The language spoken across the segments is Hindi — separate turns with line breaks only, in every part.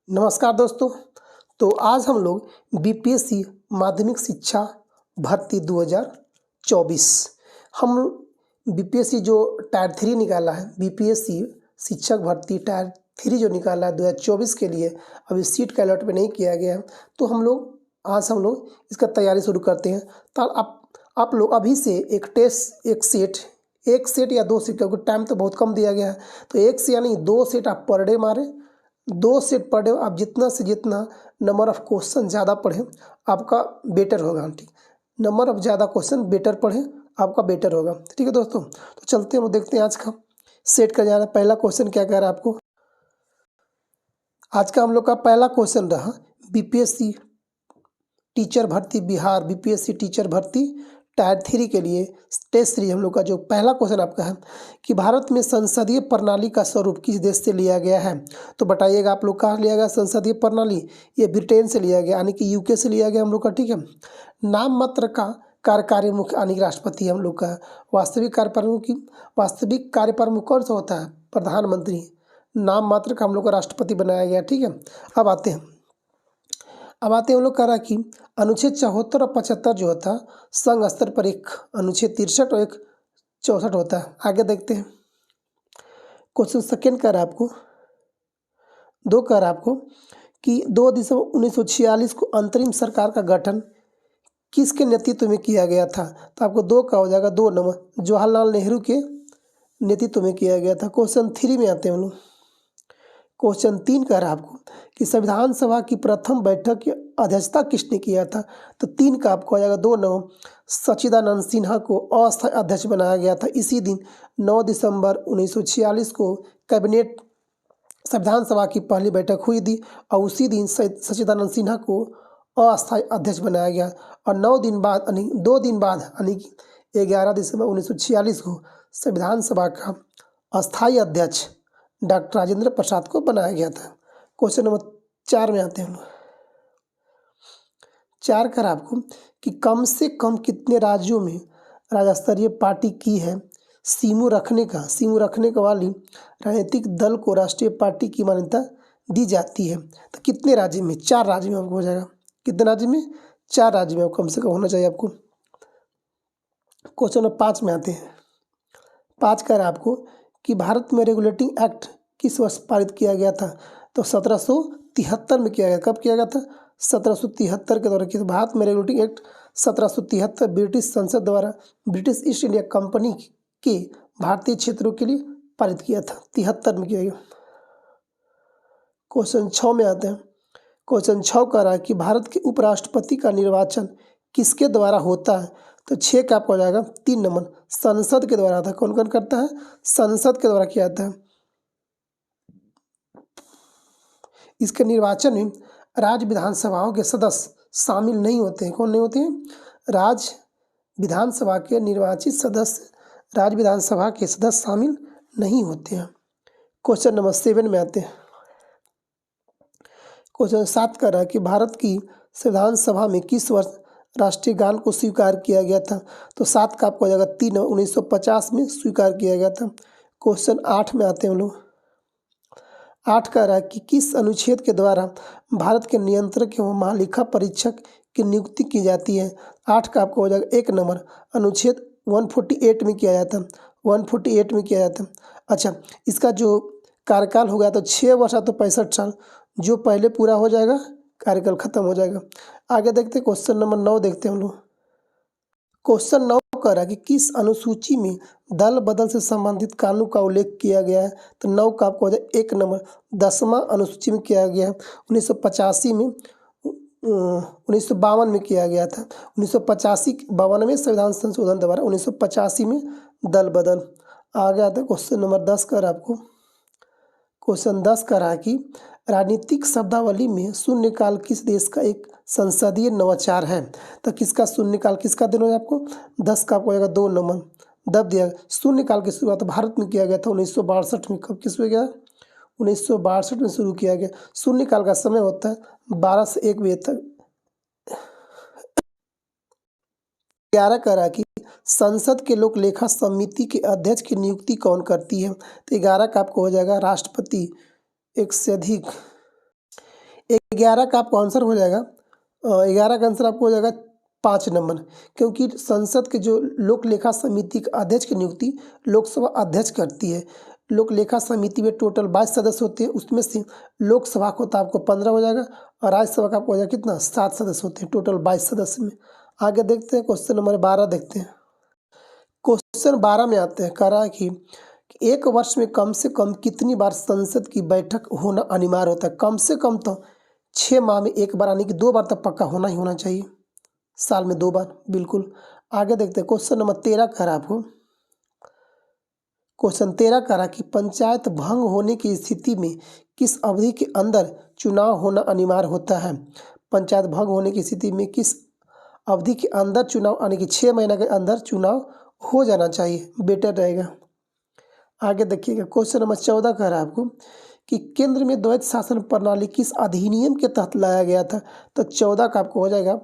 नमस्कार दोस्तों। तो आज हम लोग बीपीएससी माध्यमिक शिक्षा भर्ती 2024 हम बीपीएससी जो टायर 3 निकाला है, बीपीएससी शिक्षक भर्ती टायर 3 जो निकाला है 2024 के लिए, अभी सीट का अलॉटमेंट नहीं किया गया है। तो हम लोग इसका तैयारी शुरू करते हैं। तो आप लोग अभी से एक टेस्ट, एक सेट या 2 सेट, क्योंकि टाइम तो बहुत कम दिया गया है, तो एक से यानी 2 सेट आप पर डे मारें। 2 सेट पर डे आप जितना से जितना नंबर ऑफ क्वेश्चन ज़्यादा पढ़ें आपका बेटर होगा। ठीक, नंबर ऑफ ज़्यादा क्वेश्चन बेटर पढ़ें आपका बेटर होगा। ठीक है दोस्तों, तो चलते हैं, वो देखते हैं आज का सेट का जा रहा है। पहला क्वेश्चन क्या कह रहा है आपको? आज का हम लोग का पहला क्वेश्चन रहा बीपीएससी टीचर भर्ती बिहार, बीपीएससी टीचर भर्ती टायर 3 के लिए टेस्ट सीरीज। हम लोग का जो पहला क्वेश्चन आपका है कि भारत में संसदीय प्रणाली का स्वरूप किस देश से लिया गया है? तो बताइएगा आप लोग कहाँ लिया गया संसदीय प्रणाली? ये ब्रिटेन से लिया गया, यानी कि यूके से लिया गया हम लोग का। ठीक है, नाम मात्र का कार्यकारी मुख्य यानी कि राष्ट्रपति हम लोग का। वास्तविक कार्य प्रमुख कौन सा होता है? प्रधानमंत्री। नाम मात्र का हम लोग का राष्ट्रपति बनाया गया। ठीक है, अब आते हैं हम लोग कह रहा है कि अनुच्छेद 74 और 75 जो होता है संघ स्तर पर, एक अनुच्छेद 63 और एक 64 होता है। आगे देखते हैं क्वेश्चन सेकेंड कह रहा है आपको, कह रहा है आपको कि 2 दिसंबर 1946 को अंतरिम सरकार का गठन किसके नेतृत्व में किया गया था? तो आपको 2 का हो जाएगा 2 नंबर, जवाहरलाल नेहरू के नेतृत्व में किया गया था। क्वेश्चन 3 में आते हैं हम लोग। क्वेश्चन 3 कह रहा है आपको कि संविधान सभा की प्रथम बैठक की अध्यक्षता किसने किया था? तो 3 का आपको आ जाएगा 2 नंबर, सच्चिदानंद सिन्हा को अस्थायी अध्यक्ष बनाया गया था। इसी दिन 9 दिसंबर 1946 को कैबिनेट संविधान सभा की पहली बैठक हुई थी और उसी दिन सच्चिदानंद सिन्हा को अस्थायी अध्यक्ष बनाया गया। और 2 दिन बाद यानी कि 11 दिसंबर 1946 को संविधान सभा का अस्थायी अध्यक्ष डॉक्टर राजेंद्र प्रसाद को बनाया गया था। क्वेश्चन नंबर 4 में आते हैं। 4 कर आपको कि कम से कम कितने राज्यों में राज्य स्तरीय पार्टी की है सीमू रखने का वाली राजनीतिक दल को राष्ट्रीय पार्टी की मान्यता दी जाती है? तो कितने राज्य में? 4 राज्य में आपको हो जाएगा। कितने राज्य में? 4 राज्य में कम से कम होना चाहिए आपको। क्वेश्चन नंबर 5 में आते हैं। 5 कर आपको कि भारत में रेगुलेटिंग एक्ट किस वर्ष पारित किया गया था? तो 1773 में किया गया। कब किया गया था? 1773 के दौरान किया। भारत में रेगुलेटिंग एक्ट 1773 ब्रिटिश संसद द्वारा ब्रिटिश ईस्ट इंडिया कंपनी के भारतीय क्षेत्रों के लिए पारित किया था। 73 में किया गया। क्वेश्चन 6 में आते हैं। क्वेश्चन 6 कह रहा है कि भारत के उपराष्ट्रपति का निर्वाचन किसके द्वारा होता है? तो 6 का आपको हो जाएगा 3 नंबर, संसद के द्वारा था। कौन कौन करता है? संसद के द्वारा किया जाता है। इसके निर्वाचन में राज्य विधानसभाओं के सदस्य शामिल नहीं होते हैं। कौन नहीं होते हैं? राज्य विधानसभा के निर्वाचित सदस्य, राज्य विधानसभा के सदस्य शामिल नहीं होते हैं। क्वेश्चन नंबर 7 में आते हैं। क्वेश्चन 7 कर रहा है कि भारत की संविधान सभा में किस वर्ष राष्ट्रीय गान को स्वीकार किया गया था? तो 7 का आपको हो जाएगा 3, 1950 में स्वीकार किया गया था। क्वेश्चन 8 में आते हैं हम लोग। 8 कह रहा है कि किस अनुच्छेद के द्वारा भारत के नियंत्रक एवं महालेखा परीक्षक की नियुक्ति की जाती है? 8 का आपको हो जाएगा 1 नंबर, अनुच्छेद 148 में किया जाता है। 148 में किया जाता है। अच्छा, इसका जो कार्यकाल हो गया तो 6 वर्ष तो 65 साल, जो पहले पूरा हो जाएगा कार्यकाल खत्म हो जाएगा। आगे देखते हैं क्वेश्चन नंबर 9 देखते हैं हम लोग। क्वेश्चन 9 कह रहा है कि किस अनुसूची में दल बदल से संबंधित कानून का उल्लेख किया गया है? तो 9 का आपको हो जाए 1 नंबर, 10वां अनुसूची में किया गया है। 1985 में 1952 में किया गया था। 1985-52 में संविधान संशोधन द्वारा 1985 में दल बदल। आगे आता है क्वेश्चन नंबर 10 कर आपको। क्वेश्चन 10 कर रहा है कि राजनीतिक शब्दावली में शून्यकाल किस देश का एक संसदीय नवाचार है? तो किसका शून्यकाल किसका देना है आपको? 10 का आपको आएगा 2 नंबर, दब दिया। शून्यकाल की शुरुआत भारत में किया गया था 1962 में। कब किस में गया? 1962 में शुरू किया गया। शून्यकाल का समय होता है 12 से 1 बजे तक। 11 कह रहा है कि संसद के लोक लेखा समिति के अध्यक्ष की नियुक्ति कौन करती है? तो 11 का आपको हो जाएगा राष्ट्रपति। 1 से अधिक 11 का आपको आंसर हो जाएगा, 11 का आंसर आपको हो जाएगा 5 नंबर, क्योंकि संसद के जो लोक लेखा समिति के अध्यक्ष की नियुक्ति लोकसभा अध्यक्ष करती है। लोक लेखा समिति में टोटल 22 सदस्य होते हैं, उसमें से लोकसभा को तो आपको 15 हो जाएगा और राज्यसभा का आपको हो जाएगा कितना, 7 सदस्य होते हैं टोटल 22 सदस्य में। आगे देखते हैं क्वेश्चन नंबर 12 देखते हैं। क्वेश्चन 12 में आते हैं, कह रहा है कि एक वर्ष में कम से कम कितनी बार संसद की बैठक होना अनिवार्य होता है। कम से कम तो 6 माह में एक बार, यानी कि 2 बार तो पक्का होना ही होना चाहिए, साल में 2 बार बिल्कुल। आगे देखते हैं क्वेश्चन नंबर 13 कह रहा है आपको, क्वेश्चन 13 कह रहा है कि पंचायत भंग होने की स्थिति में किस अवधि के अंदर चुनाव होना अनिवार्य होता है। पंचायत भंग होने की स्थिति में किस अवधि के अंदर चुनाव, यानी कि 6 महीने के अंदर चुनाव हो जाना चाहिए, बेटर रहेगा। आगे देखिएगा क्वेश्चन नंबर 14 कह रहा है आपको कि केंद्र में द्वैत शासन प्रणाली किस अधिनियम के तहत लाया गया था। तो 14 का आपको हो जाएगा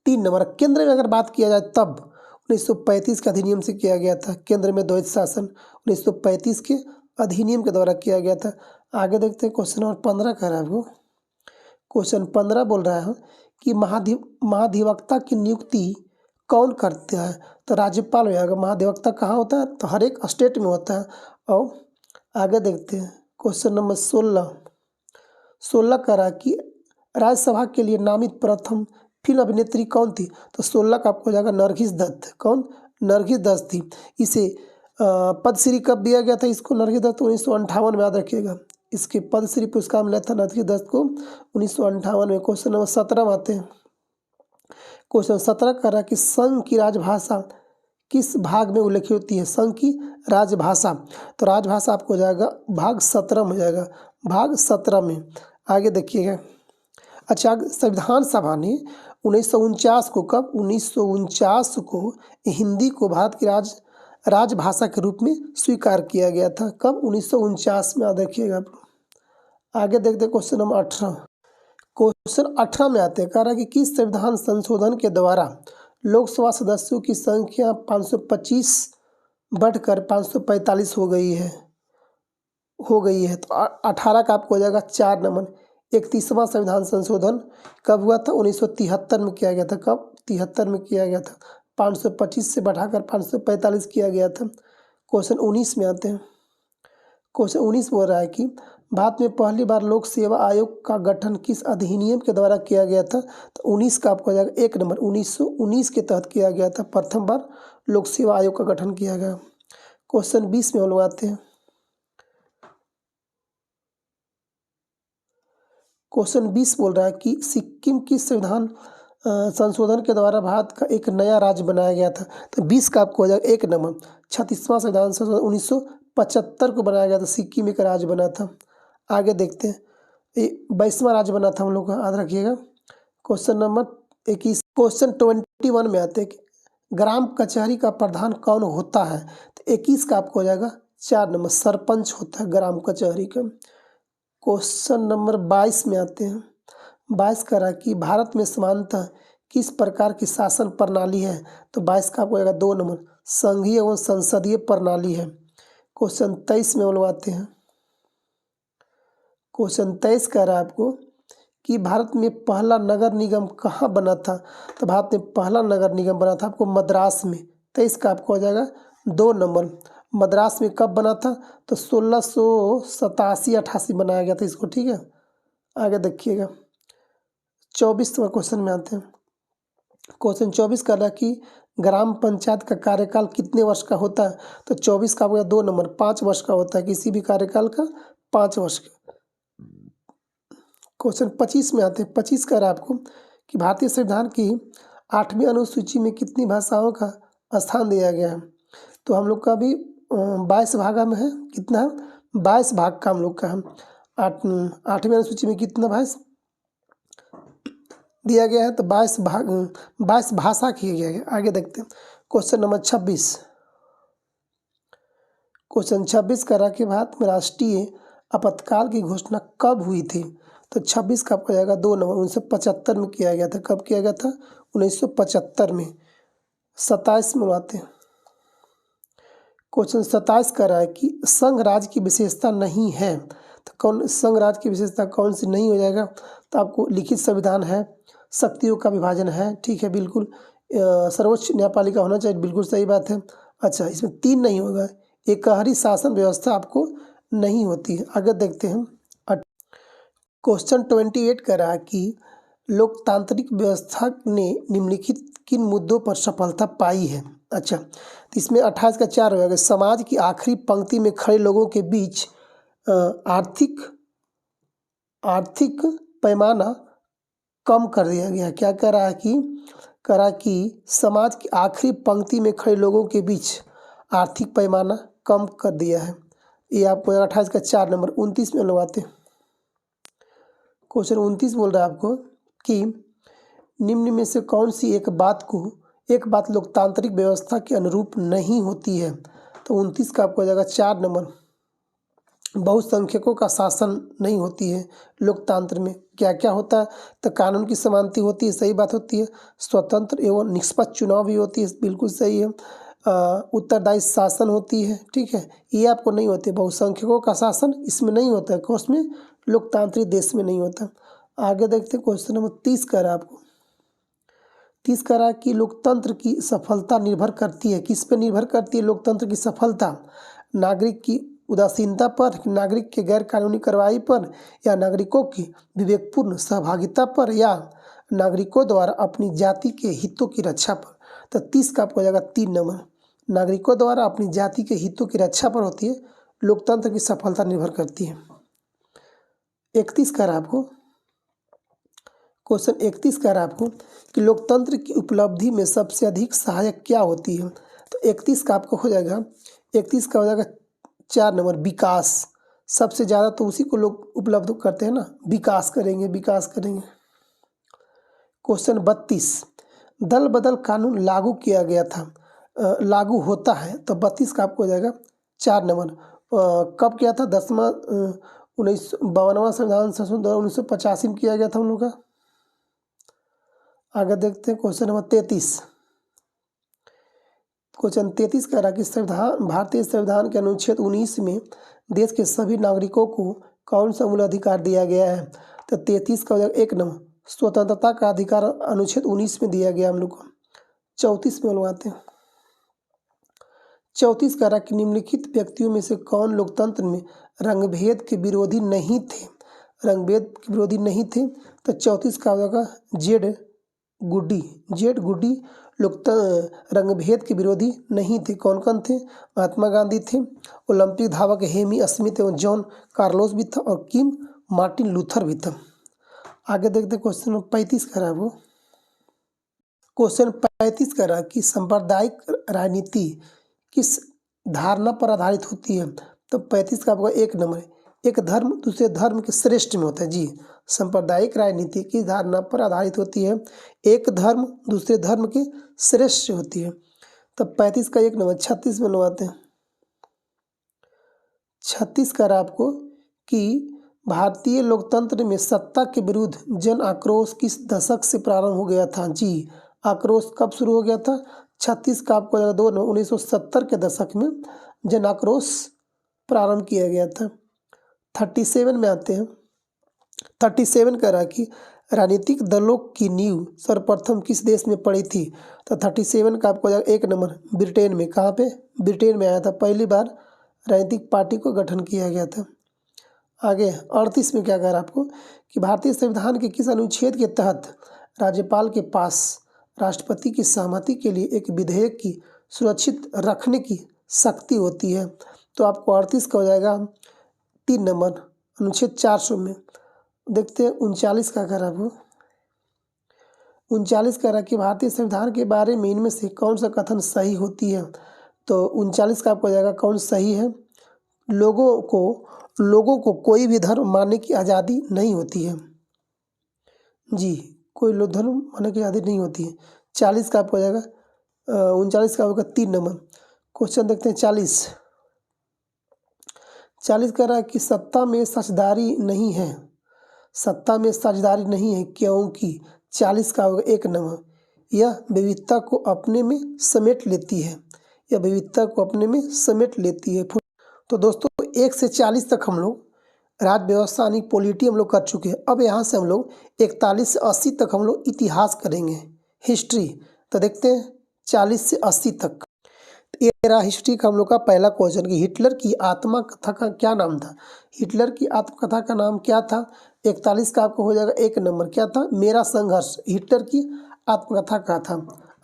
3 नंबर। केंद्र में अगर बात किया जाए तब 1935 के अधिनियम से किया गया था। केंद्र में द्वैत शासन 1935 के अधिनियम के द्वारा किया गया था। आगे देखते हैं क्वेश्चन नंबर 15 कह रहा है आपको, क्वेश्चन 15 बोल रहा है कि महाधिवक्ता की नियुक्ति कौन करता है। तो राज्यपाल हो जाएगा। महाधिवक्ता कहाँ होता है, तो हर एक स्टेट में होता है। और आगे देखते हैं क्वेश्चन नंबर 16 कह रहा है कि राज्यसभा के लिए नामित प्रथम फिल्म अभिनेत्री कौन थी। तो 16 का आपको हो जाएगा नरगिस दत्त। कौन, नरगिस दत्त थी। इसे पद्मश्री कब दिया गया था इसको, नरगिस दत्त 1958 में, याद रखिएगा। इसके पद्मश्री पुरस्कार मिला था नरगिस दत्त को 1958 में। क्वेश्चन नंबर 17 में आते हैं। क्वेश्चन 17 कह रहा है कि संघ की राजभाषा किस भाग में उल्लेखित होती है। संघ की राजभाषा, तो राजभाषा आपको हो जाएगा भाग 17 में हो जाएगा, भाग 17 में। आगे देखिएगा, अच्छा, संविधान सभा ने 1949 को, कब, 1949 को हिंदी को भारत की राजभाषा के रूप में स्वीकार किया गया था। कब, 1949 में, याद रखिएगा आप। आगे देखते क्वेश्चन नंबर 18। क्वेश्चन 18 में आते हैं, कह रहा है कि किस संविधान संशोधन के द्वारा लोकसभा सदस्यों की संख्या 525 बढ़कर 545 हो गई है। तो 18 का आपको हो जाएगा 4 नंबर। 31वां संविधान संशोधन कब हुआ था, 1973 में किया गया था। कब, 73 में किया गया था। 525 से बढ़ाकर 545 किया गया था। क्वेश्चन 19 में आते हैं। क्वेश्चन 19 बोल रहा है कि भारत में पहली बार लोक सेवा आयोग का गठन किस अधिनियम के द्वारा किया गया था। तो 19 का आपको हो जाएगा 1 नंबर। 1919 के तहत किया गया था, प्रथम बार लोक सेवा आयोग का गठन किया गया। क्वेश्चन 20 में हम लोग आते हैं। क्वेश्चन 20 बोल रहा है कि सिक्किम की संविधान संशोधन के द्वारा भारत का एक नया राज्य बनाया गया था। तो 20 का आपको हो जाएगा 1 नंबर। 36वां संविधान संशोधन 1975 को बनाया गया था, सिक्किम एक राज्य बना था। आगे देखते हैं, 22वां राज्य बना था हम लोग का, याद रखिएगा। Question number 21। क्वेश्चन 21 में आते हैं कि ग्राम कचहरी का प्रधान कौन होता है। तो 21 का आपको हो जाएगा 4 नंबर, सरपंच होता है ग्राम कचहरी का। क्वेश्चन नंबर 22 में आते हैं। 22 कह रहा है कि भारत में सामान्यतः किस प्रकार की शासन प्रणाली है। तो 22 का आपको आएगा 2 नंबर, संघीय एवं संसदीय प्रणाली है। क्वेश्चन 23 में हम लोग आते हैं। क्वेश्चन 23 कह रहा है आपको कि भारत में पहला नगर निगम कहाँ बना था। तो भारत में पहला नगर निगम बना था आपको मद्रास में। 23 का आपको हो जाएगा 2 नंबर। मद्रास में कब बना था, तो 1687-88 बनाया गया था इसको, ठीक है। आगे देखिएगा 24 नंबर क्वेश्चन में आते हैं। क्वेश्चन 24 कर रहा है कि ग्राम पंचायत का कार्यकाल कितने वर्ष का होता है। तो 24 का आपका 2 नंबर, 5 वर्ष का होता है, किसी भी कार्यकाल का 5 वर्ष का। क्वेश्चन 25 में आते हैं। 25 कह रहा है आपको कि भारतीय संविधान की 8वीं अनुसूची में कितनी भाषाओं का स्थान दिया गया है। तो हम लोग का भी 22 भाग में है, कितना है, 22 भाग का हम लोग का है। 8वीं अनुसूची में कितना भाषा दिया गया है, तो 22 भाषा किया गया है। आगे देखते हैं क्वेश्चन नंबर 26। क्वेश्चन 26 कह रहा है कि भारत में राष्ट्रीय आपातकाल की घोषणा कब हुई थी। तो 26 का आपको जाएगा 2 नंबर, 1975 में किया गया था। कब किया गया था, 1975 में। 27 में आते हैं। क्वेश्चन 27 कह रहा है कि संघ राज्य की विशेषता नहीं है। तो कौन संघ राज्य की विशेषता कौन सी नहीं हो जाएगा? तो आपको लिखित संविधान है, शक्तियों का विभाजन है, ठीक है बिल्कुल, सर्वोच्च न्यायपालिका होना चाहिए, बिल्कुल सही बात है। अच्छा, इसमें 3 नहीं होगा, एकहरी शासन व्यवस्था आपको नहीं होती है। आगे देखते हैं। क्वेश्चन 28 कह रहा है कि लोकतांत्रिक व्यवस्था ने निम्नलिखित किन मुद्दों पर सफलता पाई है? अच्छा, तो इसमें 28 का 4 होगा, समाज की आखिरी पंक्ति में खड़े लोगों के बीच आर्थिक पैमाना कम कर दिया गया। क्या कह रहा है कि समाज की आखिरी पंक्ति में खड़े लोगों के बीच आर्थिक पैमाना कम कर दिया है। ये आपको 28 का 4 नंबर। 29 में लगवाते हैं। क्वेश्चन 29 बोल रहा है आपको कि निम्न में से कौन सी एक बात लोकतांत्रिक व्यवस्था के अनुरूप नहीं होती है? तो 29 का आपको हो जाएगा 4 नंबर। बहुसंख्यकों का शासन नहीं होती है लोकतंत्र में। क्या क्या होता है? तो कानून की समानता होती है, सही बात होती है। स्वतंत्र एवं निष्पक्ष चुनाव भी होती है, बिल्कुल सही है। उत्तरदायी शासन होती है, ठीक है, ये आपको नहीं होती। बहुसंख्यकों का शासन इसमें नहीं होता है, कौन में? लोकतांत्रिक देश में नहीं होता। आगे देखते हैं। क्वेश्चन नंबर 30 कह रहा है आपको, 30 कह रहा है कि लोकतंत्र की सफलता निर्भर करती है, किस पे निर्भर करती है लोकतंत्र की सफलता? नागरिक की उदासीनता पर, नागरिक के गैर कानूनी कार्रवाई पर, या नागरिकों की विवेकपूर्ण सहभागिता पर, या नागरिकों द्वारा अपनी जाति के हितों की रक्षा पर? तो 30 का आपको हो जाएगा 3 नंबर। नागरिकों द्वारा अपनी जाति के हितों की रक्षा पर होती है लोकतंत्र की सफलता निर्भर करती है। 31 कह रहा है आपको, क्वेश्चन 31 कह रहा है आपको कि लोकतंत्र की उपलब्धि में सबसे अधिक सहायक क्या होती है? तो 31 का आपको हो जाएगा, 31 का हो जाएगा 4 नंबर, विकास। सबसे ज़्यादा तो उसी को लोग उपलब्ध करते हैं ना, विकास करेंगे, विकास करेंगे। क्वेश्चन 32, दल बदल कानून लागू किया गया था, लागू होता है, तो 32 का आपको हो जाएगा 4 नंबर। कब किया था? 10वां 52वां संविधान संशोधन द्वारा 1985 में किया गया था उन लोग का। आगे देखते हैं। क्वेश्चन नंबर 33, क्वेश्चन 33 कह रहा है कि भारतीय संविधान के अनुच्छेद 19 में देश के सभी नागरिकों को कौन सा मूल अधिकार दिया गया है? तो 33 का हो जाएगा 1 नंबर, स्वतंत्रता का अधिकार अनुच्छेद 19 में दिया गया हम लोग को। 34 में लगवाते हैं। 34 कह रहा कि निम्नलिखित व्यक्तियों में से कौन लोकतंत्र में रंगभेद के विरोधी नहीं थे? रंगभेद के विरोधी नहीं थे, तो 34 का हो जाएगा जेड गुडी रंगभेद के विरोधी नहीं थे। कौन कौन थे? महात्मा गांधी थे, ओलंपिक धावक हेमी स्मिथ एवं जॉन कार्लोस भी था, और किम मार्टिन लूथर भी था। आगे देखते क्वेश्चन नंबर 35 कह रहा है वो, क्वेश्चन 35 कह रहा है कि सांप्रदायिक राजनीति किस धारणा पर आधारित होती है? तो 35 का आपको 1 नंबर, एक धर्म दूसरे धर्म के श्रेष्ठ में होता है जी। सांप्रदायिक राजनीति की धारणा पर आधारित होती है, एक धर्म दूसरे धर्म के श्रेष्ठ होती है। तो 35 का 1 नंबर। 36 में लगवाते हैं। 36 कह रहा आपको कि भारतीय लोकतंत्र में सत्ता के विरुद्ध जन आक्रोश किस दशक से प्रारंभ हो गया था? जी, आक्रोश कब शुरू हो गया था? 36 का आपको 2 नंबर, 1970 के दशक में जन आक्रोश प्रारंभ किया गया था। 37 में आते हैं। 37 कह रहा कि राजनीतिक दलों की नींव सर्वप्रथम किस देश में पड़ी थी? तो 37 का आपको 1 नंबर, ब्रिटेन में। कहाँ पे? ब्रिटेन में आया था, पहली बार राजनीतिक पार्टी को गठन किया गया था। आगे 38 में क्या कह रहा है आपको कि भारतीय संविधान के किस अनुच्छेद के तहत राज्यपाल के पास राष्ट्रपति की सहमति के लिए एक विधेयक की सुरक्षित रखने की शक्ति होती है? तो आपको 38 का हो जाएगा 3 नंबर, अनुच्छेद 400 में। देखते हैं 39 का कह रहा है वो, 39 कह रहा है कि भारतीय संविधान के बारे में इनमें से कौन सा कथन सही होती है? तो 39 का आपको हो जाएगा कौन सही है? लोगों को कोई भी धर्म मानने की आज़ादी नहीं होती है जी, कोई लोग धर्म मानने की आज़ादी नहीं होती है। 40 का आपको हो जाएगा 39 का होगा 3 नंबर। क्वेश्चन देखते हैं 40 कह रहा है कि सत्ता में साझेदारी नहीं है, सत्ता में साझेदारी नहीं है क्योंकि 40 का होगा 1 नंबर, यह विविधता को अपने में समेट लेती है, यह विविधता को अपने में समेट लेती है। तो दोस्तों 1 से 40 तक हम लोग राज्य व्यवस्था यानी पॉलिटी हम लोग कर चुके हैं। अब यहाँ से हम लोग 41 से 80 तक हम लोग इतिहास करेंगे, हिस्ट्री। तो देखते हैं 40 से 80 तक। ये रहा हिस्ट्री का हम लोग का पहला क्वेश्चन कि हिटलर की आत्मकथा का क्या नाम था। हिटलर की आत्मकथा का नाम क्या था। 41 का आपको हो जाएगा 1 नंबर, क्या था, मेरा संघर्ष। हिटलर की आत्मकथा का था।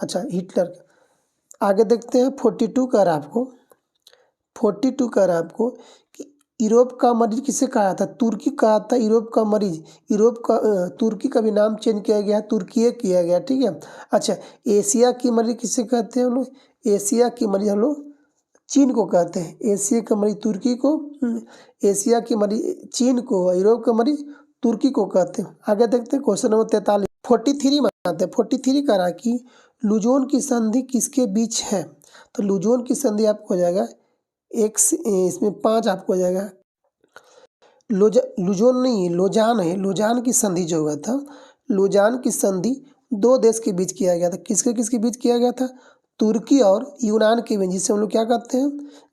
अच्छा, हिटलर। आगे देखते हैं 42 का रहा आपको, 42 का रहा आपको कि यूरोप का मरीज किसे कहा था, तुर्की कहा था यूरोप का मरीज। यूरोप का तुर्की का भी नाम चेंज किया गया है, तुर्की किया गया, ठीक है। अच्छा, एशिया की मरीज किसे कहते हैं हम लोग, एशिया की मरीज हम लोग चीन को कहते हैं। एशिया का मरीज तुर्की को, एशिया की मरीज चीन को, यूरोप का मरीज तुर्की को कहते हैं। आगे देखते हैं क्वेश्चन नंबर 43, 43 में आते हैं। 43 का रहा कि लुजोन की संधि किसके बीच है। तो लुजोन की संधि आपको हो जाएगा एक इसमें 5 आपको हो जाएगा। लुजोन नहीं है, लोजान है। लोजान की संधि जो हुआ था, लोजान की संधि 2 देश के बीच किया गया था। किसके किसके बीच किया गया था, तुर्की और यूनान के बीच, जिसे हम लोग क्या कहते हैं,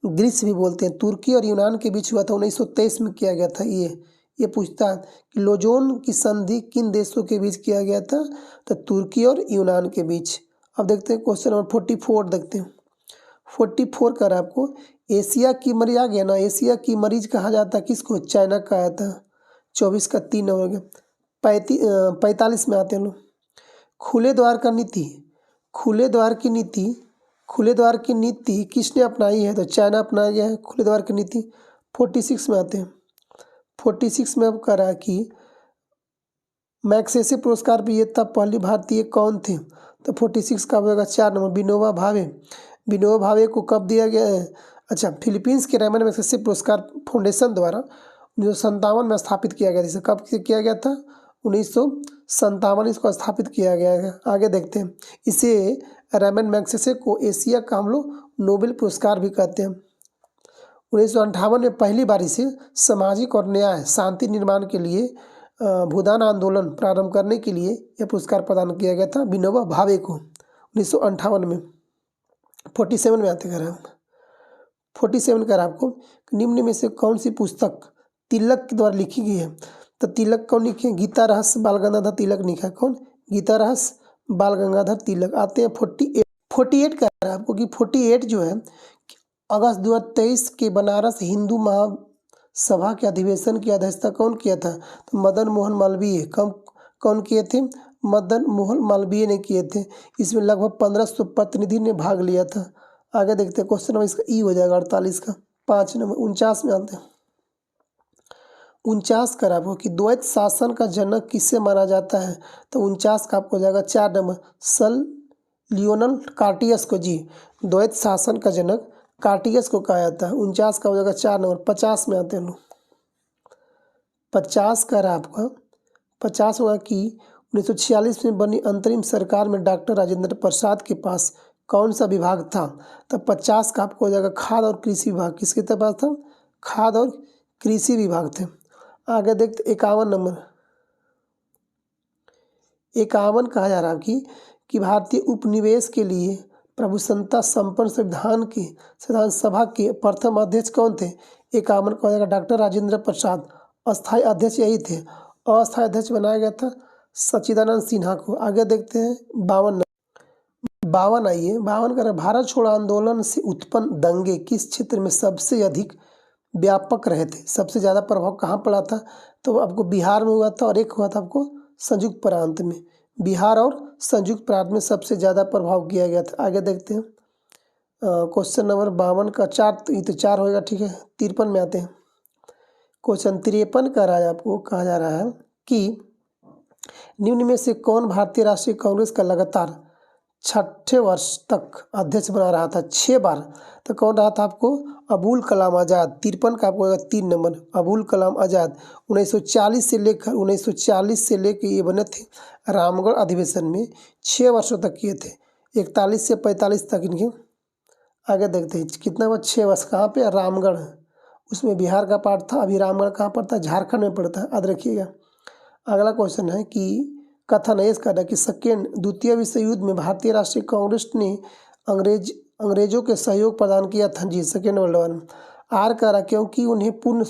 ग्रीस भी बोलते हैं। तुर्की और यूनान के बीच हुआ था, 1923 में किया गया था। ये पूछता है कि लोजोन की संधि किन देशों के बीच किया गया था, तो तुर्की और यूनान के बीच। अब देखते हैं क्वेश्चन नंबर 44 देखते हैं। 44 कर आपको एशिया की मरीज आ गया ना, एशिया की मरीज कहा जाता है किसको, चाइना कहा था। 24 का 3 हो गया। 45 में आते हैं लोग, खुले द्वार का नीति। खुले द्वार की नीति, खुले द्वार की नीति किसने अपनाई है, तो चाइना अपनाया गया है खुले द्वार की नीति। 46 में आते हैं। 46 में अब करा कि मैग्सेसे पुरस्कार विजेता पहली भारतीय कौन थे, तो 46 का होगा 4 नंबर, विनोबा भावे। विनोबा भावे को कब दिया गया है, अच्छा, फिलीपींस के रेमन मैग्सेसे पुरस्कार फाउंडेशन द्वारा 1957 में स्थापित किया गया था। इसे कब किया गया था, 1957 इसको स्थापित किया गया है। आगे देखते हैं, इसे रेमन मैग्सेसे को एशिया का हम लोग नोबेल पुरस्कार भी कहते हैं। 1958 में पहली बार से सामाजिक और न्याय शांति निर्माण के लिए भूदान आंदोलन प्रारंभ करने के लिए यह पुरस्कार प्रदान किया गया था विनोबा भावे को 1958 में। 47 में आते कर 47 कर आपको निम्न में से कौन सी पुस्तक तिलक के द्वारा लिखी गई है, तो तिलक कौन लिखे, गीता रहस्य बाल गंगाधर तिलक लिखा है। कौन, गीता रहस्य बाल गंगाधर तिलक। आते हैं 48 का आपको कि 48 जो है अगस्त 2023 के बनारस हिंदू महासभा के अधिवेशन की अध्यक्षता कौन किया था, तो मदन मोहन मालवीय। कौन किए थे, मदन मोहन मालवीय ने किए थे। इसमें लगभग 1500 प्रतिनिधि ने भाग लिया था। आगे देखते हैं क्वेश्चन नंबर इसका ई हो जाएगा 48 का 5 नंबर। 49 में आते हैं। 49 का आपको कि द्वैत शासन का जनक किससे माना जाता है, तो 49 का आपको हो जाएगा 4 नंबर, सल लियोनल कार्टियस को। जी, द्वैत शासन का जनक कार्टियस को कहा जाता है। 49 का हो जाएगा 4 नंबर। 50 में आते हैं लोग। 50 का रहा आपका, 50 होगा कि 1946 में बनी अंतरिम सरकार में डॉक्टर राजेंद्र प्रसाद के पास कौन सा विभाग था, तो 50 का आपको हो जाएगा खाद्य और कृषि विभाग। किसके पास था, खाद्य और कृषि विभाग थे। आगे देखते 51 नंबर। 51 कहा जा रहा है कि भारतीय उपनिवेश के लिए प्रभुसत्ता संपन्न संविधान सभा के प्रथम अध्यक्ष कौन थे। 51 का हो जाएगा डॉक्टर राजेंद्र प्रसाद। अस्थायी अध्यक्ष यही थे। अस्थायी अध्यक्ष बनाया गया था सच्चिदानंद सिन्हा को। आगे देखते हैं 52 आइए 52 का भारत छोड़ो आंदोलन से उत्पन्न दंगे किस क्षेत्र में सबसे अधिक व्यापक रहे थे, सबसे ज़्यादा प्रभाव कहाँ पड़ा था, तो आपको बिहार में हुआ था और एक हुआ था आपको संयुक्त प्रांत में। बिहार और संयुक्त प्रांत में सबसे ज़्यादा प्रभाव किया गया था। आगे देखते हैं क्वेश्चन नंबर 52 का 4, ये तो 4 होएगा, ठीक है। 53 में आते हैं। क्वेश्चन 53 का राज आपको कहा जा रहा है कि निम्न में से कौन भारतीय राष्ट्रीय कांग्रेस का लगातार 6ठे वर्ष तक अध्यक्ष बना रहा था, 6 बार, तो कौन रहा था आपको, अबुल कलाम आज़ाद। 53 का आपको 3 नंबर, अबुल कलाम आज़ाद। 1940 से लेकर ये बने थे रामगढ़ अधिवेशन में 6 वर्षों तक किए थे। 41 से 45 तक इनके। आगे देखते हैं कितना बार 6 वर्ष, कहाँ पे, रामगढ़, उसमें बिहार का पार्ट था। अभी रामगढ़ कहाँ पड़ता है, झारखंड में पड़ता है, याद रखिएगा। अगला क्वेश्चन है कि कथन है इसका कि द्वितीय विश्व युद्ध में भारतीय राष्ट्रीय कांग्रेस ने अंग्रेजों के सहयोग प्रदान किया था। जी, सेकेंड वर्ल्ड वॉर। आर करा क्योंकि उन्हें पूर्ण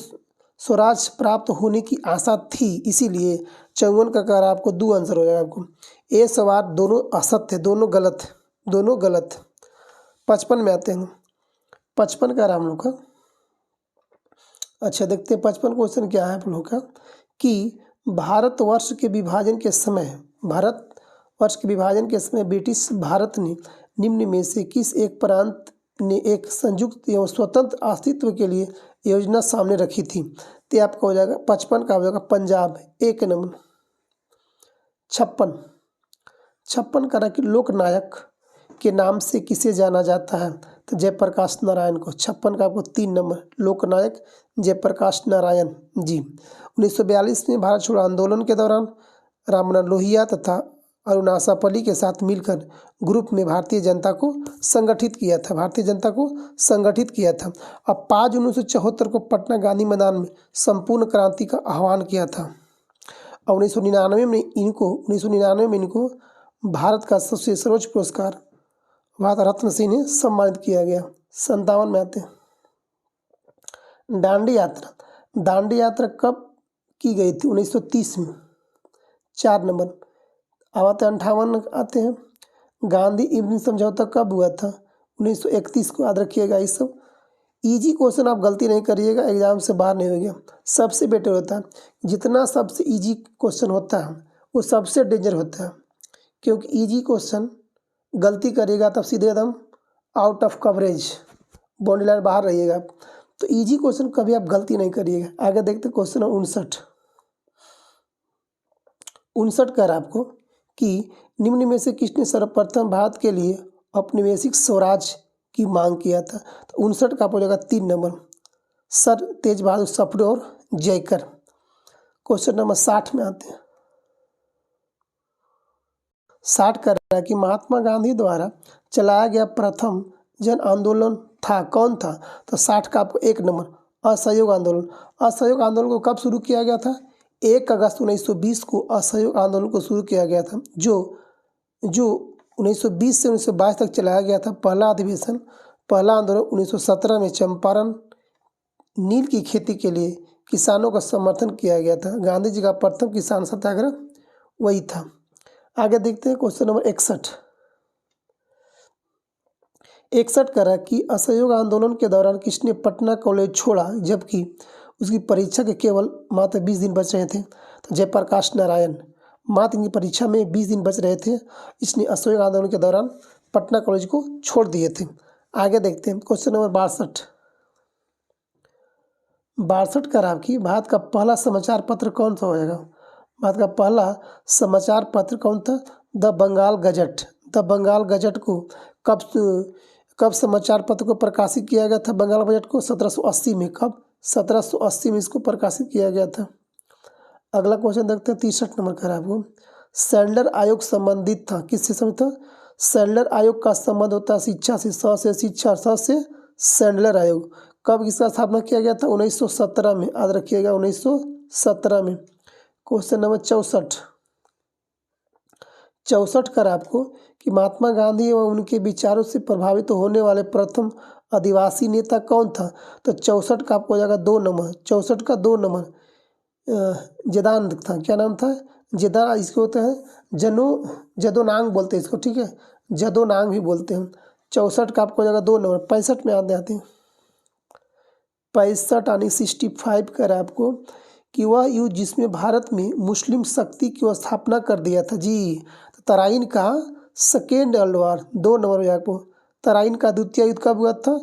स्वराज प्राप्त होने की आशा थी, इसीलिए 54 का कर आपको 2 आंसर हो जाएगा आपको। ए सवार दोनों असत्य, दोनों गलत, दोनों गलत। 55 में आते हैं। 55 का हम लोग का, अच्छा देखते हैं 55 क्वेश्चन क्या है आप लोग का कि भारतवर्ष के विभाजन के समय ब्रिटिश भारत ने निम्न में से किस एक प्रांत ने एक संयुक्त एवं स्वतंत्र अस्तित्व के लिए योजना सामने रखी थी? तो आपका हो जाएगा 55 का हो जाएगा पंजाब, 1 नंबर। 56 का कि लोकनायक के नाम से किसे जाना जाता है? तो जयप्रकाश नारायण को। 56 का आपको 3 नंबर, लोकनायक जयप्रकाश नारायण जी। 1942 में भारत छोड़ो आंदोलन के दौरान राममनोहर लोहिया तथा अरुणाचा पल्ली के साथ मिलकर ग्रुप में भारतीय जनता को संगठित किया था। अब 5 जून 1974 को पटना गांधी मैदान में संपूर्ण क्रांति का आह्वान किया था। और 1999 में इनको भारत का सबसे सर्वोच्च पुरस्कार भारत रत्न से इन्हें सम्मानित किया गया। 57 में आते हैं। दांडी यात्रा कब की गई थी? 1930 में, 4 नंबर। अब आते हैं 58 आते हैं। गांधी इरविन समझौता कब हुआ था? 1931 को। याद रखिएगा ये सब इजी क्वेश्चन, आप गलती नहीं करिएगा, एग्जाम से बाहर नहीं होगा। सबसे बेटर होता है जितना सबसे इजी क्वेश्चन होता है वो सबसे डेंजर होता है, क्योंकि इजी क्वेश्चन गलती करिएगा तब सीधे एकदम out of coverage, boundary line बाहर रहिएगा। तो इजी क्वेश्चन कभी आप गलती नहीं करिएगा। आगे देखते क्वेश्चन 59 कर आपको कि निम्न में से किसने सर्वप्रथम भारत के लिए औपनिवेशिक स्वराज की मांग किया था? तो 59 का हो जाएगा 3 नंबर, सर तेज बहादुर सप्रू और जयकर। क्वेश्चन नंबर 60 में आते हैं। 60 कर रहा है कि महात्मा गांधी द्वारा चलाया गया प्रथम जन आंदोलन था, कौन था? तो 60 का आपको 1 नंबर, असहयोग आंदोलन। असहयोग आंदोलन को कब शुरू किया गया था? 1 अगस्त 1920 को असहयोग आंदोलन को शुरू किया गया था, जो 1920 से 1922 तक चलाया गया था। पहला आंदोलन 1917 में चंपारण नील की खेती के लिए किसानों का समर्थन किया गया था। गांधी जी का प्रथम किसान सत्याग्रह वही था। आगे देखते हैं क्वेश्चन नंबर 61 कर रहा है कि असहयोग आंदोलन के दौरान किसने पटना कॉलेज छोड़ा जबकि उसकी परीक्षा के केवल मात्र 20 दिन बच रहे थे? तो जयप्रकाश नारायण। मात्र इनकी परीक्षा में 20 दिन बच रहे थे, इसने असहयोग आंदोलन के दौरान पटना कॉलेज को छोड़ दिए थे। आगे देखते हैं क्वेश्चन नंबर 62 कर आपकी भारत का पहला समाचार पत्र कौन सा होएगा? भारत का पहला समाचार पत्र कौन था? The Bengal gazette. The Bengal gazette को कब समाचार पत्र को प्रकाशित किया गया था? बंगाल गजट को 1780 में। कब? 1780 में इसको प्रकाशित किया गया था। अगला क्वेश्चन देखते हैं 63 नंबर का आपको। सैंडलर आयोग संबंधित था, किससे संबंधित था? सैंडलर आयोग का संबंध होता है शिक्षा से, से शिक्षा, से सैंडलर आयोग। कब इसका स्थापना किया गया था? 1917 में। याद रखिएगा 1917 में। क्वेश्चन नंबर 64 कर आपको कि महात्मा गांधी एवं उनके विचारों से प्रभावित होने वाले प्रथम आदिवासी नेता कौन था? तो 64 का आपको हो जाएगा 2 नंबर। 64 का 2 नंबर जदान था। क्या नाम था? जदा। इसको होता है जदोनांग बोलते हैं इसको, ठीक है, जदोनांग भी बोलते हैं। 64 का आपको हो जाएगा 2 नंबर। 65 में आते हैं। 65 यानी 65 कर आपको कि वह युद्ध जिसमें भारत में मुस्लिम शक्ति की स्थापना कर दिया था जी, तराइन का सेकेंड वर्ल्ड वार। 2 नंबर में आपको। तराइन का द्वितीय युद्ध कब हुआ था?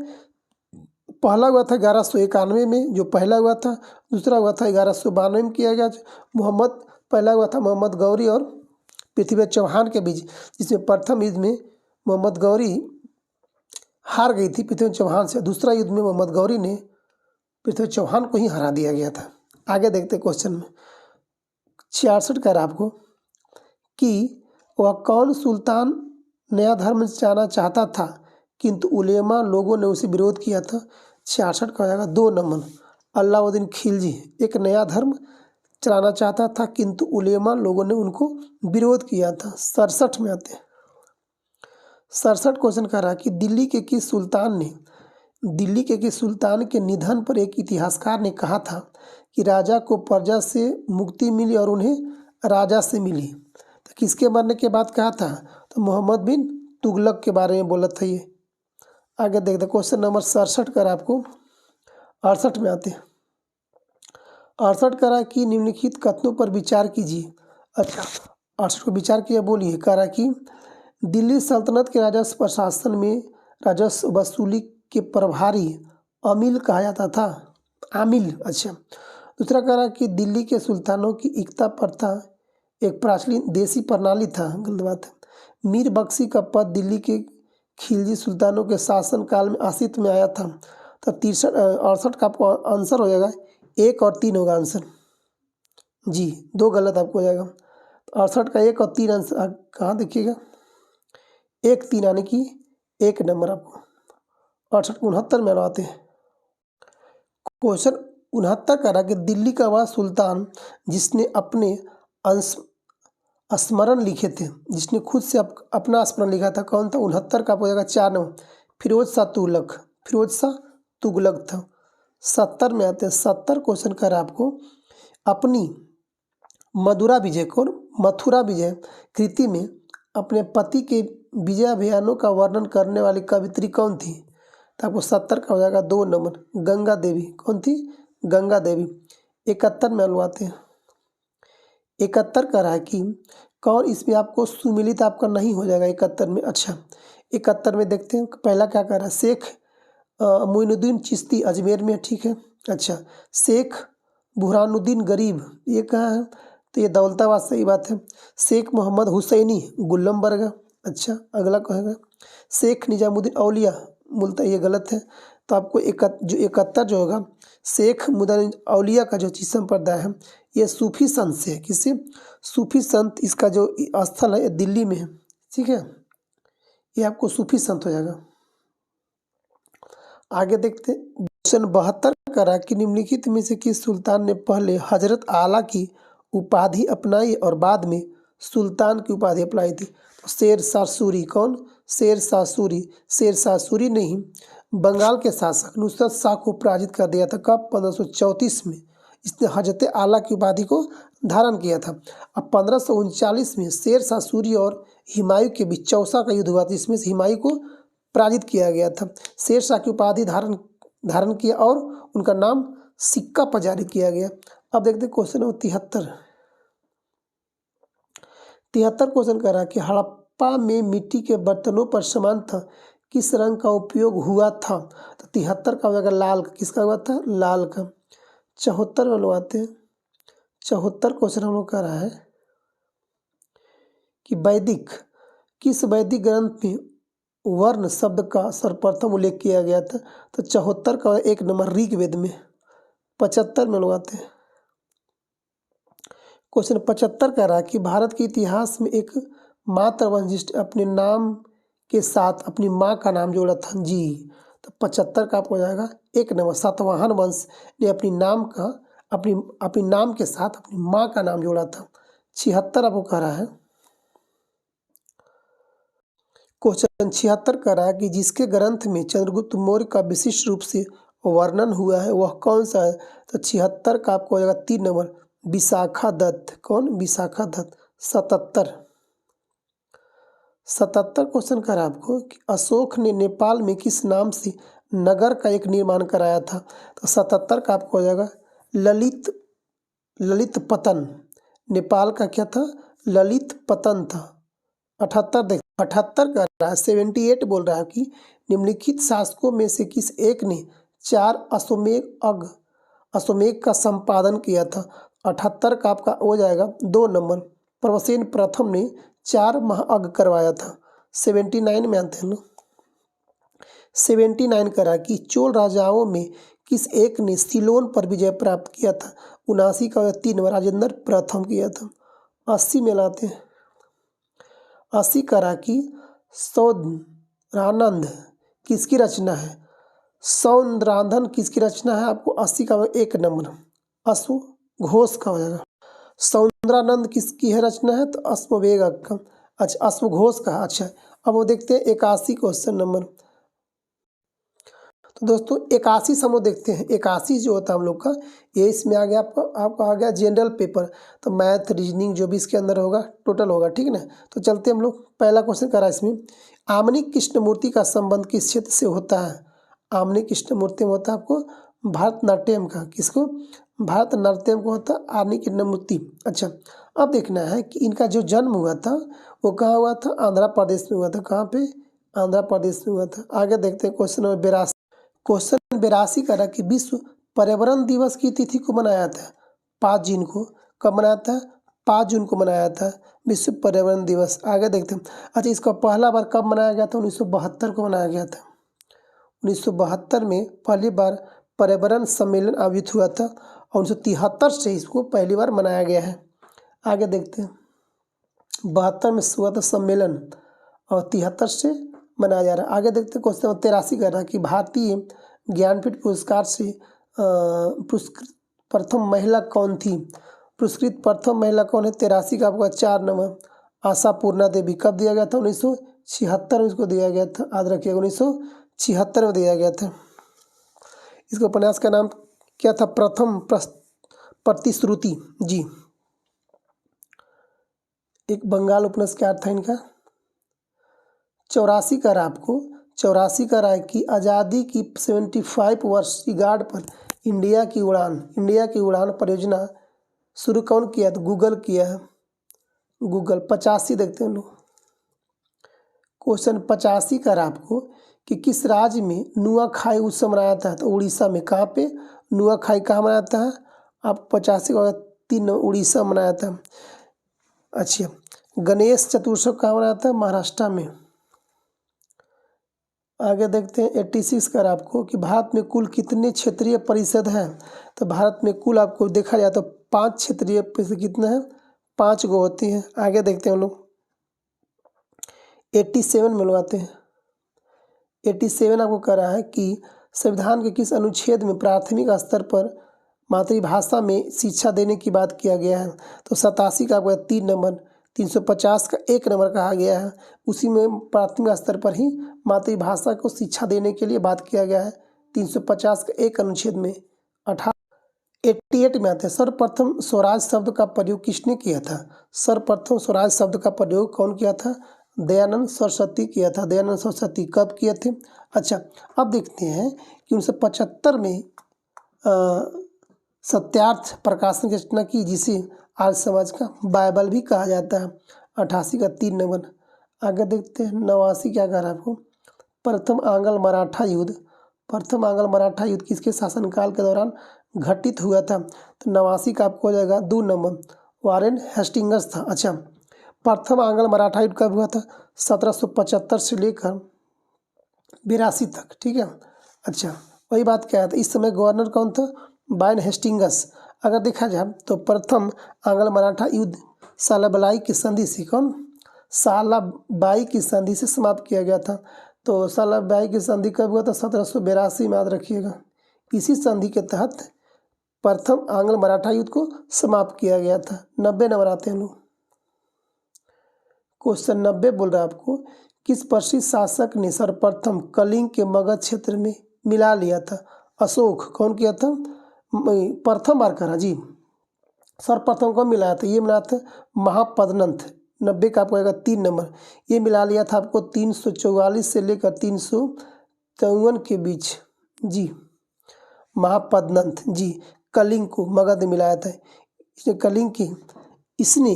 पहला हुआ था 1191 में, जो पहला हुआ था। दूसरा हुआ था 1192 में किया गया। पहला हुआ था मोहम्मद गौरी और पृथ्वीराज चौहान के बीच, जिसमें प्रथम युद्ध में मोहम्मद गौरी हार गई थी पृथ्वीराज चौहान से। दूसरा युद्ध में मोहम्मद गौरी ने पृथ्वीराज चौहान को ही हरा दिया गया था। आगे देखते क्वेश्चन में 66 कर आपको कि वह कौन सुल्तान नया धर्म चलाना चाहता था किंतु उलेमा लोगों ने उसे विरोध किया था? 66 का हो जाएगा 2 नंबर, अलाउद्दीन खिलजी। एक नया धर्म चलाना चाहता था किंतु उलेमा लोगों ने उनको विरोध किया था। 67 में आते हैं। 67 क्वेश्चन कर रहा है कि दिल्ली के किस सुल्तान के निधन पर एक इतिहासकार ने कहा था कि राजा को प्रजा से मुक्ति मिली और उन्हें राजा से मिली। तो किसके मरने के बाद कहा था? तो मोहम्मद बिन तुगलक के बारे में बोला था ये। आगे देखते क्वेश्चन नंबर 67 कर आपको 68 में आते हैं। 68 करा कि निम्नलिखित कथनों पर विचार कीजिए। अच्छा 68 को विचार किया, बोलिए। करा कि दिल्ली सल्तनत के राजस्व प्रशासन में राजस्व वसूली के प्रभारी अमील कहा जाता था, आमिल। अच्छा दूसरा करा कि दिल्ली के सुल्तानों की इक्ता प्रथा एक प्राचीन देसी प्रणाली था, गलत बात है। मीर बख्शी का पद दिल्ली के खिलजी सुल्तानों के शासन काल में अस्तित्व में आया था। तो 68 का आपको आंसर हो जाएगा 1 और 3 होगा आंसर जी, 2 गलत आपको हो जाएगा। 68 का 1 और 3 आंसर कहाँ देखिएगा, 1 3 यानी कि 1 नंबर आपको। 68 69 में आते हैं। क्वेश्चन 69 करा कि दिल्ली का वह सुल्तान जिसने अपने स्मरण लिखे थे, जिसने खुद से अपना स्मरण लिखा था, कौन था? 69 का हो जाएगा 4 नंबर, फिरोज शाह तुगलक। फिरोज शाह तुगलक था। 70 में आते हैं। 70 क्वेश्चन करा आपको अपनी मथुरा विजय कृति में अपने पति के विजय अभियानों का वर्णन करने वाली कवित्री कौन थी? तो आपको 70 का हो जाएगा 2 नंबर, गंगा देवी। कौन थी? गंगा देवी। 71 में आते हैं। 71 का रहा कि कौन, इसमें आपको सुमिलित आपका नहीं हो जाएगा 71 में। अच्छा 71 में देखते हैं पहला क्या कर रहा है, शेख मोइनुद्दीन चिश्ती अजमेर में, ठीक है। अच्छा शेख बुरहानुद्दीन गरीब ये कहाँ है? तो ये दौलताबाद, सही बात है। शेख मोहम्मद हुसैनी गुल्लमबर्ग। अच्छा अगला कहेगा शेख निजामुद्दीन औलिया मुल्तान, ये गलत है। तो आपको 71 जो होगा, शेख मुद्दीन औलिया का जो चीज संप्रदाय है ये सूफी संत से है। किससे? सूफी संत। इसका जो स्थल है ये दिल्ली में है, ठीक है। ये आपको सूफी संत हो जाएगा। आगे देखते हैं। क्वेश्चन 72 करा कि निम्नलिखित में से किस सुल्तान ने पहले हजरत आला की उपाधि अपनाई और बाद में सुल्तान की उपाधि अपनाई थी? तो शेर शाह सूरी। कौन? शेर शाह सूरी। शेर शाह सूरी ने ही बंगाल के शासक नुसरत शाह को पराजित कर दिया था। कब? 1534 में इसने हजरत आला की उपाधि को धारण किया था। अब 1539 में शेर शाह सूरी और हुमायूं के बीच चौसा का युद्ध हुआ था, इसमें से हुमायूं को पराजित किया गया था। शेर शाह की उपाधि धारण किया और उनका नाम सिक्का पर जारी किया गया। अब देखते क्वेश्चन नंबर 73। 73 क्वेश्चन कह रहा है कि हड़प्पा में मिट्टी के बर्तनों पर सामान्यतः किस रंग का उपयोग हुआ था? तो 73 का हो जाएगा लाल। किसका हुआ था? लाल का। 74 में लोग आते हैं। 74 क्वेश्चन हम लोग कह रहा है कि किस वैदिक ग्रंथ में वर्ण शब्द का सर्वप्रथम उल्लेख किया गया था? तो 74 का 1 नंबर ऋग्वेद में। 75 में लोग आते हैं। क्वेश्चन 75 कह रहा है कि भारत के इतिहास में एक मात्र वंश जिसने अपने नाम के साथ अपनी माँ का नाम जोड़ा था जी। तो 75 का आपको हो जाएगा 1 नंबर, सातवाहन वंश ने अपनी नाम के साथ अपनी माँ का नाम जोड़ा था। 76 आपको कह रहा है। क्वेश्चन 76 कह रहा है कि जिसके ग्रंथ में चंद्रगुप्त मौर्य का विशिष्ट रूप से वर्णन हुआ है वह कौन सा है? तो 76 का आपको हो जाएगा 3 नंबर, विशाखा दत्त। कौन? विशाखा दत्त। 77 क्वेश्चन कर आपको कि अशोक ने नेपाल में किस नाम से नगर का एक निर्माण कराया था? तो 77 का आपको हो जाएगा ललित पतन। नेपाल का क्या था? ललित पतन था। 78 कर रहा है, 78 बोल रहा है कि निम्नलिखित शासकों में से किस एक ने 4 अश्वमेध का संपादन किया था? 78 का आपका हो जाएगा 2 नंबर, प्रवसेन प्रथम ने 4 महायज्ञ करवाया था। 79 में आते हैं लोग। 79 करा कि चोल राजाओं में किस एक ने सिलोन पर विजय प्राप्त किया था? 79 का 3 नंबर, राजेंद्र प्रथम किया था। 80 में लाते हैं। 80 करा कि सौंदरानंद किसकी रचना है? सौंदरानंद किसकी रचना है? आपको 80 का 1 नंबर, अश्वघोष का हो जाएगा। सौंदरानंद किसकी है रचना है? तो अश्ववेग का। अच्छा अश्वघोष का। अच्छा अब वो देखते हैं 81 क्वेश्चन नंबर। तो दोस्तों 81 हम लोग देखते हैं, 81 जो होता है हम लोग का, ये इसमें आ गया आपका आ गया जनरल पेपर। तो मैथ रीजनिंग जो भी इसके अंदर होगा टोटल होगा, ठीक है ना। तो चलते हम लोग पहला क्वेश्चन करा इसमें, आमनी कृष्णमूर्ति का संबंध किस क्षेत्र से होता है। आमनी कृष्णमूर्ति में होता है आपको भरतनाट्यम का, किसको, भरतनाट्यम को होता है आमनी कृष्णमूर्ति। अच्छा, अब देखना है कि इनका जो जन्म हुआ था वो कहाँ हुआ था, आंध्र प्रदेश में हुआ था। कहाँ पे, आंध्र प्रदेश में हुआ था। आगे देखते हैं क्वेश्चन नंबर 82। क्वेश्चन 82 का रहा कि विश्व पर्यावरण दिवस की तिथि को मनाया था 5 जून को। कब मनाया था, 5 जून को मनाया था विश्व पर्यावरण दिवस। आगे देखते हैं। अच्छा, इसका पहला बार कब मनाया गया था, 1972 को मनाया गया था। 1972 में पहली बार पर्यावरण सम्मेलन आयोजित हुआ था और 1973 से इसको पहली बार मनाया गया है। आगे देखते हैं, 72 में हुआ था सम्मेलन और 73 से मनाया जा रहा है। आगे देखते हैं क्वेश्चन 83 कर रहा है कि भारतीय ज्ञानपीठ पुरस्कार से पुरस्कृत प्रथम महिला कौन थी। पुरस्कृत प्रथम महिला कौन है, 83 का आपका 4 नंबर, आशा पूर्णा देवी। कब दिया गया था, 1976 में इसको दिया गया था। याद रखिएगा 1976 में दिया गया था। इसको उपन्यास का नाम क्या था, प्रथम प्रतिश्रुति जी। एक बंगाल उपन्यास क्या था इनका। 84 का रहा आपको, 84 का रहा है कि आज़ादी की 75 वर्षगांठ पर इंडिया की उड़ान परियोजना शुरू कौन किया, तो गूगल किया है, गूगल। 85 देखते हैं लोग। क्वेश्चन 85 का रहा आपको कि किस राज्य में नुआखाई उत्सव मनाया जाता है, तो उड़ीसा में। कहाँ पे, नुआखाई कहाँ मनाया जाता है, आप 85 का 3 उड़ीसा मनाया था। अच्छा, गणेश चतुर्थी कहाँ मनाया था, महाराष्ट्र में। आगे देखते हैं 86 का आपको कि भारत में कुल कितने क्षेत्रीय परिषद हैं, तो भारत में कुल आपको देखा जाए तो 5 क्षेत्रीय परिषद कितने हैं, 5 गो होती हैं। आगे देखते हैं हम लोग 87 में लोग आते हैं। 87 आपको कह रहा है कि संविधान के किस अनुच्छेद में प्राथमिक स्तर पर मातृभाषा में शिक्षा देने की बात किया गया है, तो 87 का आपका 3 नंबर, 350 का 1 नंबर कहा गया है। उसी में प्राथमिक स्तर पर ही मातृभाषा को शिक्षा देने के लिए बात किया गया है, 350 का 1 अनुच्छेद में। 88 में आते हैं, सर्वप्रथम स्वराज शब्द का प्रयोग किसने किया था। सर्वप्रथम स्वराज शब्द का प्रयोग कौन किया था, दयानंद सरस्वती किया था। दयानंद सरस्वती कब किए थे। अच्छा, अब देखते हैं कि 1975 में सत्यार्थ प्रकाशन की रचना की, जिसे आर्य समाज का बाइबल भी कहा जाता है। 88 का 3 नंबर। आगे देखते हैं 89 क्या कह रहा है आपको, प्रथम आंग्ल मराठा युद्ध। प्रथम आंग्ल मराठा युद्ध किसके शासनकाल के दौरान घटित हुआ था, तो 89 का आपको हो जाएगा 2 नंबर, वारेन हेस्टिंग्स था। अच्छा, प्रथम आंग्ल मराठा युद्ध कब हुआ था, 1775 से लेकर 82 तक, ठीक है। अच्छा, वही बात क्या है, तो इस समय गवर्नर कौन था, वारेन हेस्टिंग्स। अगर देखा जाए तो प्रथम आंग्ल मराठा युद्ध सालाबाई की संधि से, कौन, सालाबाई की संधि से समाप्त किया गया था। तो सालाबाई की संधि कब हुआ था, 1782 में। याद रखिएगा, इसी संधि के तहत प्रथम आंग्ल मराठा युद्ध को समाप्त किया गया था। 90 नंबर आते हैं लोग। क्वेश्चन 90 बोल रहा है आपको, किस प्रसिद्ध शासक ने सर्वप्रथम कलिंग के मगध क्षेत्र में मिला लिया था। अशोक। कौन किया था, प्रथम बार करा जी, सर्वप्रथम कौन मिलाया था, ये मिलाया था महापद्मनाथ। 90 का आपको आएगा 3 नंबर। ये मिला लिया था आपको 344 से लेकर 353 के बीच जी, महापद्मनाथ जी कलिंग को मगध में मिलाया था। इसने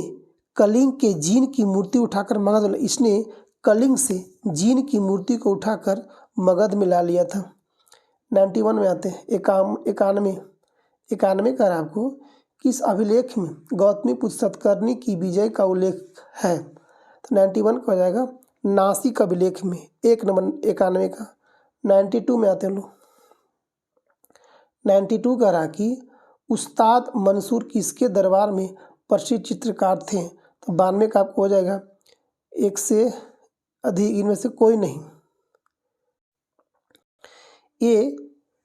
कलिंग के जीन की मूर्ति उठाकर मगध, इसने कलिंग से जीन की मूर्ति को उठाकर मगध में ला लिया था। 91 में आते हैं, 91 का आपको, किस अभिलेख में गौतमीपुत्र सतकर्णी की विजय का उल्लेख है, तो 91 का हो जाएगा नासिक अभिलेख में, 1 नंबर 91 का। 92 में आते हैं लोग। 92 का रहा कि उस्ताद मंसूर किसके दरबार में प्रसिद्ध चित्रकार थे, तो 92 का आपको हो जाएगा 1 से अधिक, इनमें से कोई नहीं। ये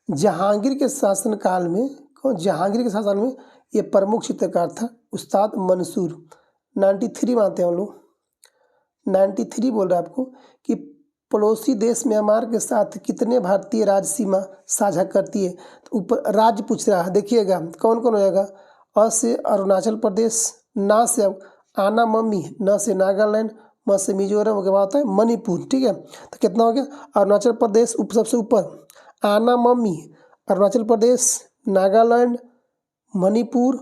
जहांगीर के शासनकाल में, जहांगीर के शासन में ये प्रमुख चित्रकार था, उस्ताद मंसूर। 93 में आते हैं हम लोग। 93 बोल रहा है आपको कि पड़ोसी देश म्यांमार के साथ कितने भारतीय राज्य सीमा साझा करती है? तो ऊपर राज्य पूछ रहा है, देखिएगा कौन कौन हो जाएगा। अ से अरुणाचल प्रदेश, ना से आना मम्मी, न से नागालैंड, म से मिजोरम, के बाद होता है मणिपुर। ठीक है, तो कितना हो गया? अरुणाचल प्रदेश सबसे ऊपर, आना मम्मी अरुणाचल प्रदेश, नागालैंड, मणिपुर,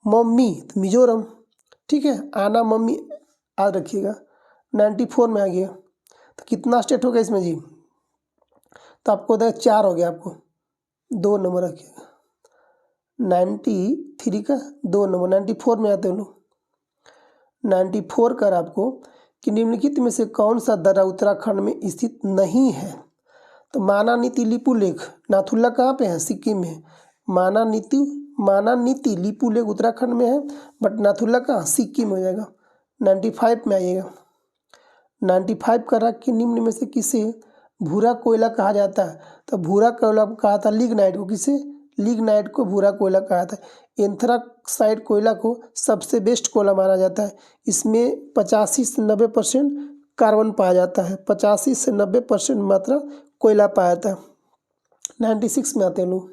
मम्मी तो मिजोरम। ठीक है, आना मम्मी याद रखिएगा। 94 में आ गया। तो कितना स्टेट हो गया इसमें जी? तो आपको देखा 4 हो गया, आपको 2 नंबर रखिएगा। 93 का 2 नंबर, 94 में आते हैं लोग। 94 कर आपको कि निम्नलिखित में से कौन सा दर्रा उत्तराखंड में स्थित नहीं है? तो मानानीति लिपुलेख नाथुला कहाँ पे है? सिक्किम में। मानानीति लिपुलेख उत्तराखंड में है, बट नाथुला कहाँ? सिक्किम हो जाएगा। 95 में आइएगा। 95 करा कि निम्न में से किसे भूरा कोयला कहा जाता है? तो भूरा कोयला कहा था लिग्नाइट को। किसे? लिग्नाइट को भूरा कोयला कहा था। एंथ्राक्साइड कोयला को सबसे बेस्ट कोयला माना जाता है। इसमें 85 से 90% कार्बन पाया जाता है। 85 से 90% मात्रा कोयला पाया जाता है। 96 में आते हैं लोग।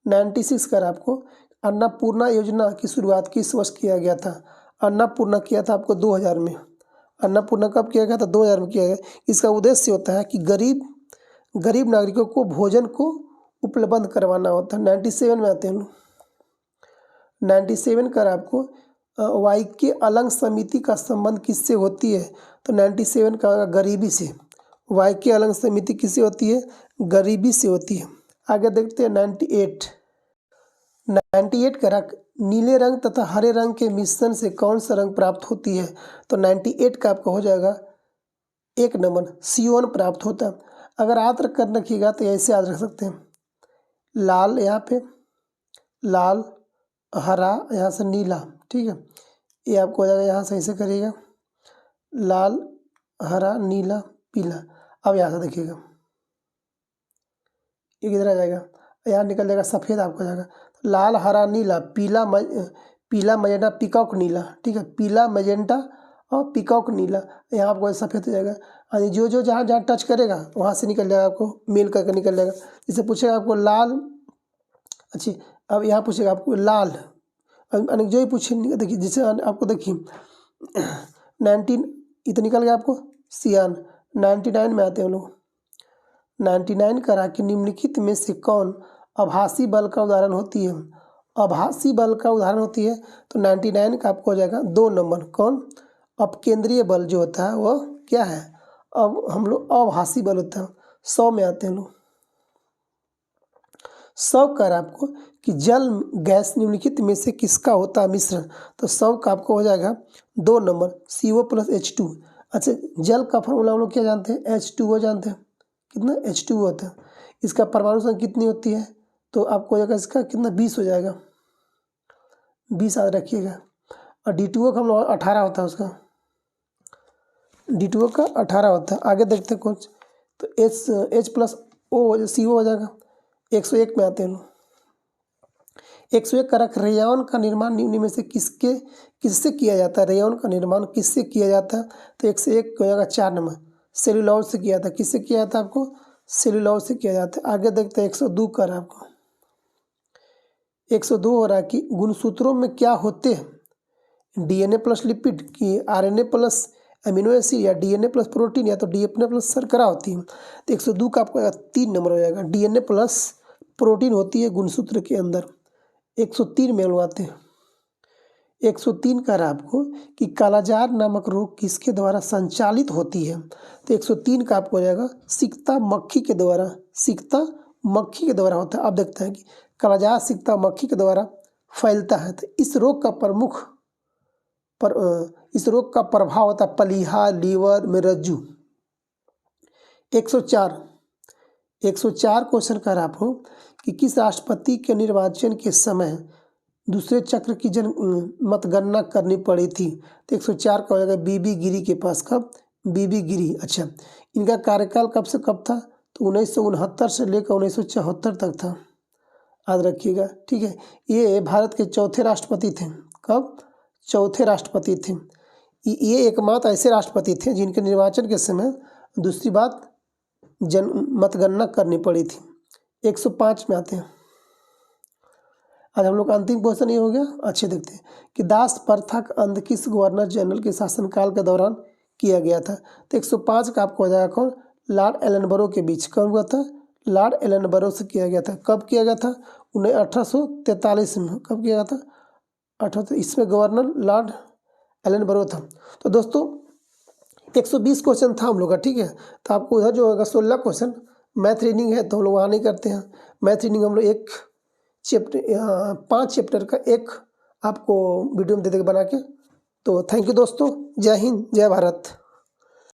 96 कर आपको अन्नपूर्णा योजना की शुरुआत किस वर्ष किया गया था? अन्नपूर्णा किया था आपको 2000 में। अन्नपूर्णा कब किया गया था? 2000 में किया गया। इसका उद्देश्य होता है कि गरीब नागरिकों को भोजन को उपलब्ध करवाना होता है। 97 में आते हैं लोग। 97 कर आपको वाईके अलंग समिति का संबंध किससे होती है? तो 97 का गरीबी से। वाईके अलंग समिति किससे होती है? गरीबी से होती है। आगे देखते हैं 98 का नीले रंग तथा हरे रंग के मिश्रण से कौन सा रंग प्राप्त होती है? तो 98 का आपका हो जाएगा 1 नंबर सियोन प्राप्त होता है। अगर याद कर रखिएगा तो ऐसे याद रख सकते हैं, लाल यहाँ पे, लाल हरा यहाँ से नीला। ठीक है, ये आपको हो जाएगा, यहाँ से ऐसे करिएगा, लाल हरा नीला पीला। अब यहाँ से देखिएगा ये किधर आ जाएगा? यहाँ निकल जाएगा सफ़ेद, आपको जाएगा लाल हरा नीला पीला मजेंटा पिकॉक नीला। ठीक है, पीला मजेंटा और पिकॉक नीला। यहाँ आपको सफ़ेद हो जाएगा। यानी जो जहाँ जहाँ टच करेगा वहाँ से निकल जाएगा, आपको मेल करके निकल जाएगा। जैसे पूछेगा आपको लाल, अच्छी, अब यहाँ पूछेगा आपको लाल, अनेक जो ही पूछे देखिए, जैसे आपको देखिए 19 इतना निकल गया आपको सियान। 99 में आते हैं लोग। 99 करा कि निम्नलिखित में से कौन आभासी बल का उदाहरण होती है? आभासी बल का उदाहरण होती है तो 99 का आपको हो जाएगा 2 नंबर। कौन? अपकेंद्रीय बल जो होता है वो क्या है? अब हम लोग आभासी बल होता है। 100 में आते हैं लोग। 100 कर आपको कि जल गैस निम्नलिखित में से किसका होता है मिश्रण? तो 100 का आपको हो जाएगा 2 नंबर CO + H2। अच्छा, जल का फॉर्मूला हम लोग क्या जानते हैं? H2O जानते हैं। कितना? H2O होता है। इसका परमाणु संख्या कितनी होती है? तो आपको हो जाएगा इसका कितना? 20 हो जाएगा। 20 याद रखिएगा। और D2O का हम लोग 18 होता है उसका। D2O का 18 होता है। आगे देखते हैं कुछ, तो H+O CO हो जाएगा। 101 में आते हैं लोग। 101 का रेयॉन का निर्माण निम्न में से किससे किया जाता है? रेयॉन का निर्माण किससे किया जाता है? तो 101 हो जाएगा 4 नंबर सेल्यूलोज से किया था। किससे किया जाता है? आपको सेल्यूलोज से किया जाता है। आगे देखते हैं 102 कर आपको 102 हो रहा है कि गुणसूत्रों में क्या होते हैं? DNA प्लस लिपिड की RNA प्लस अमीनो एसिड या DNA प्लस प्रोटीन या तो DNA प्लस शर्करा होती है। तो 102 का आपको 3 नंबर हो जाएगा। DNA प्लस प्रोटीन होती है गुणसूत्र के अंदर। 103 में लगवाते हैं। 103 का आपको कि कालाजार नामक रोग किसके द्वारा संचालित होती है? तो 103 का आपको हो जाएगा सिकता मक्खी के द्वारा। सिकता मक्खी के द्वारा होता है। अब देखते हैं कि कालाजार सिकता मक्खी के द्वारा फैलता है। तो इस रोग का प्रभाव होता है पलीहा, लीवर में रज्जू। 104 क्वेश्चन कर आपको कि किस राष्ट्रपति के निर्वाचन के समय दूसरे चक्र की मतगणना करनी पड़ी थी? तो 104 का हो जाएगा BB गिरी के पास। कब? BB गिरी। अच्छा, इनका कार्यकाल कब से कब था? तो 1969 से लेकर 1974 तक था। याद रखिएगा। ठीक है, ये भारत के चौथे राष्ट्रपति थे। कब? चौथे राष्ट्रपति थे। ये एकमात्र ऐसे राष्ट्रपति थे जिनके निर्वाचन के समय दूसरी बात मतगणना करनी पड़ी थी। 105 में आते हैं। आज हम लोग का अंतिम क्वेश्चन ये हो गया। अच्छे देखते हैं कि दास प्रथा का अंत किस गवर्नर जनरल के शासनकाल के दौरान किया गया था। तो 105 का आपको हो जाएगा कौन, लॉर्ड एलनबरो के बीच कब हुआ था, लॉर्ड एलनबरो से किया गया था। कब किया गया था, 1843 में। कब किया गया था, 18, इसमें गवर्नर लॉर्ड एलनबरो था। तो दोस्तों 120 क्वेश्चन था हम लोग का, ठीक है। तो आपको उधर जो होगा 16 क्वेश्चन मैथ रीडिंग है, तो हम लोग वहाँ नहीं करते हैं। मैथ रीडिंग हम लोग एक चैप्टर 5 चैप्टर का एक आपको वीडियो में दे देंगे बना के। तो थैंक यू दोस्तों, जय हिंद जय भारत।